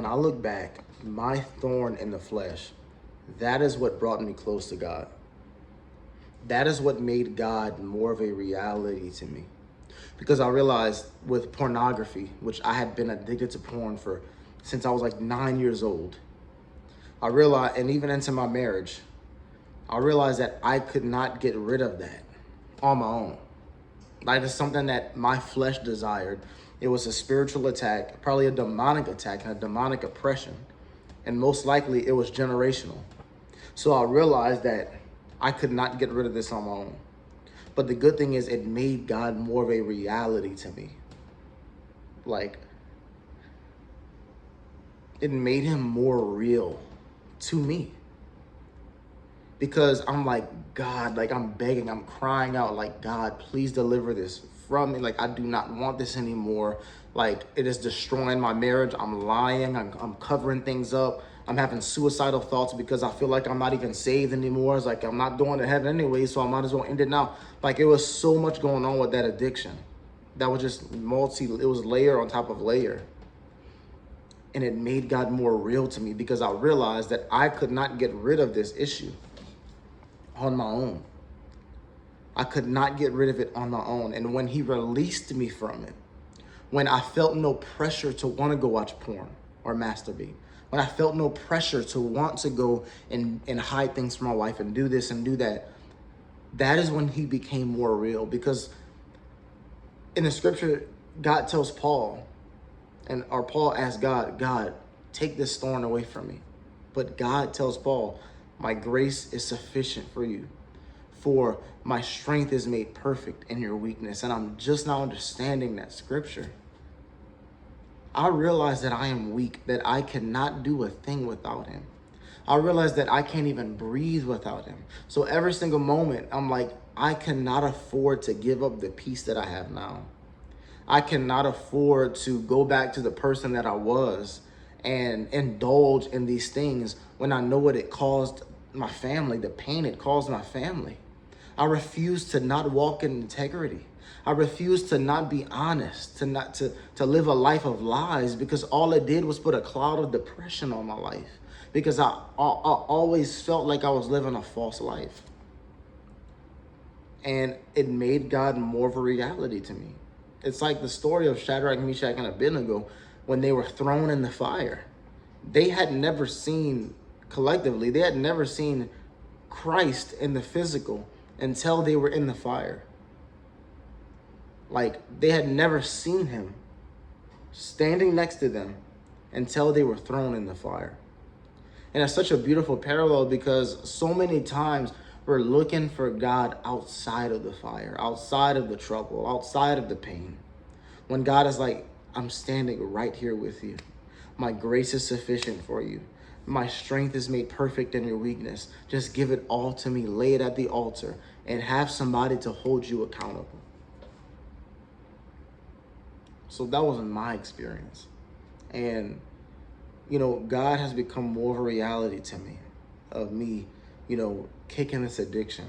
when I look back, my thorn in the flesh, that is what brought me close to God. That is what made God more of a reality to me. Because I realized with pornography, which I had been addicted to porn for since I was like 9 years old, I realized, and even into my marriage, I realized that I could not get rid of that on my own. Like, it's something that my flesh desired. It was a spiritual attack, probably a demonic attack and a demonic oppression. And most likely it was generational. So I realized that I could not get rid of this on my own. But the good thing is it made God more of a reality to me. Like, it made him more real to me. Because I'm like, God, like I'm begging, I'm crying out like, God, please deliver this from me. Like, I do not want this anymore. Like, it is destroying my marriage. I'm lying. I'm covering things up. I'm having suicidal thoughts because I feel like I'm not even saved anymore. It's like I'm not going to heaven anyway, so I might as well end it now. Like, it was so much going on with that addiction. That was just it was layer on top of layer. And it made God more real to me because I realized that I could not get rid of this issue on my own. I could not get rid of it on my own. And when he released me from it, when I felt no pressure to want to go watch porn or masturbate, when I felt no pressure to want to go and hide things from my wife and do this and do that, that is when he became more real. Because in the scripture, God tells Paul, or Paul asks God, God, take this thorn away from me. But God tells Paul, my grace is sufficient for you, for my strength is made perfect in your weakness. And I'm just now understanding that scripture. I realize that I am weak, that I cannot do a thing without him. I realize that I can't even breathe without him. So every single moment, I'm like, I cannot afford to give up the peace that I have now. I cannot afford to go back to the person that I was and indulge in these things when I know what it caused my family, the pain it caused my family. I refuse to not walk in integrity. I refuse to not be honest, to live a life of lies, because all it did was put a cloud of depression on my life, because I always felt like I was living a false life. And it made God more of a reality to me. It's like the story of Shadrach, Meshach, and Abednego when they were thrown in the fire. They had never seen, collectively, they had never seen Christ in the physical until they were in the fire. Like, they had never seen him standing next to them until they were thrown in the fire. And it's such a beautiful parallel because so many times we're looking for God outside of the fire, outside of the trouble, outside of the pain. When God is like, I'm standing right here with you. My grace is sufficient for you. My strength is made perfect in your weakness. Just give it all to me. Lay it at the altar and have somebody to hold you accountable. So that was my experience. And, God has become more of a reality to me, of me, kicking this addiction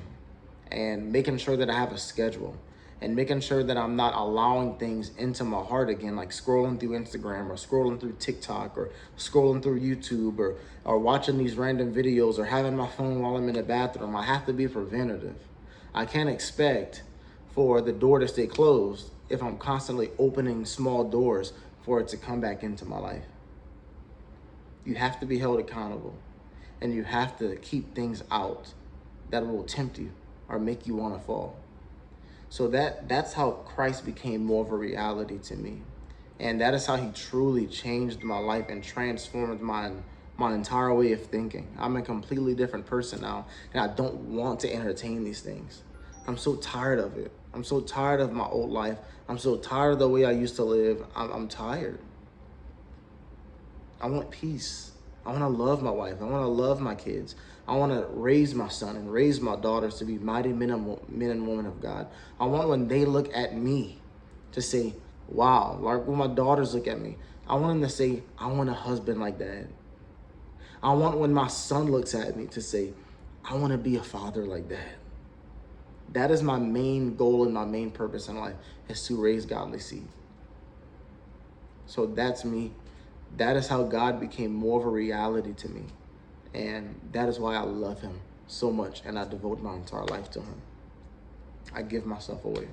and making sure that I have a schedule and making sure that I'm not allowing things into my heart again, like scrolling through Instagram or scrolling through TikTok or scrolling through YouTube or watching these random videos or having my phone while I'm in the bathroom. I have to be preventative. I can't expect for the door to stay closed if I'm constantly opening small doors for it to come back into my life. You have to be held accountable, and you have to keep things out that will tempt you or make you want to fall. So that's how Christ became more of a reality to me. And that is how he truly changed my life and transformed my entire way of thinking. I'm a completely different person now, and I don't want to entertain these things. I'm so tired of it. I'm so tired of my old life. I'm so tired of the way I used to live. I'm tired. I want peace. I want to love my wife. I want to love my kids. I want to raise my son and raise my daughters to be mighty men and women of God. I want when they look at me to say, wow, like when my daughters look at me, I want them to say, I want a husband like that. I want when my son looks at me to say, I want to be a father like that. That is my main goal and my main purpose in life, is to raise godly seed. So that's me. That is how God became more of a reality to me. And that is why I love him so much, and I devote my entire life to him. I give myself away.